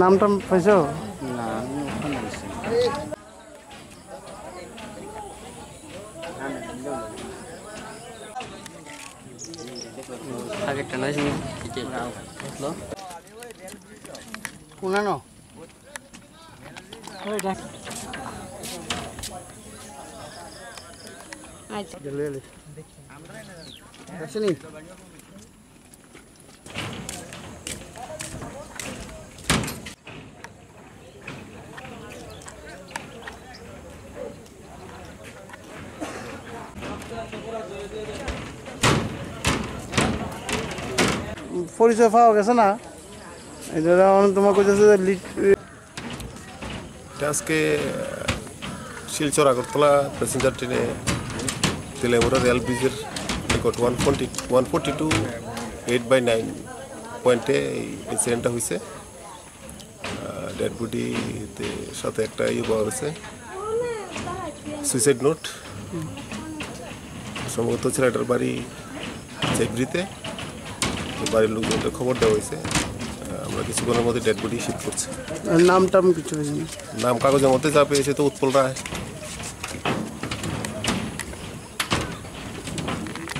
নামটা পাইছো? না আমি ওখানে আছি। আগে টানা ছিল কোনানো আচ্ছা গেলে আসেনি পরিচয় পাওয়া গেছে না এটা তোমার কইতেছে আজকে শিলচর আগরতলা প্যাসেঞ্জার ট্রেনে তেলেমুরা রেল ব্রিজের নিকট 142 8/9 পয়েন্টে এই ইনসিডেন্টটা হয়েছে। ডেড বডিতে সাথে একটা পাওয়া গেছে, সুইসাইড নোট। সম্ভবত ছেলেটার বাড়ি চেকব্রিতে, বাড়ির লোকজনকে খবর দেওয়া হয়েছে। আমরা কিছুক্ষণের মধ্যে ডেড বডি শিফট করছি। নাম টাম কিছু নাম কাগজের মধ্যে যা পেয়েছে তো উৎপল রায়।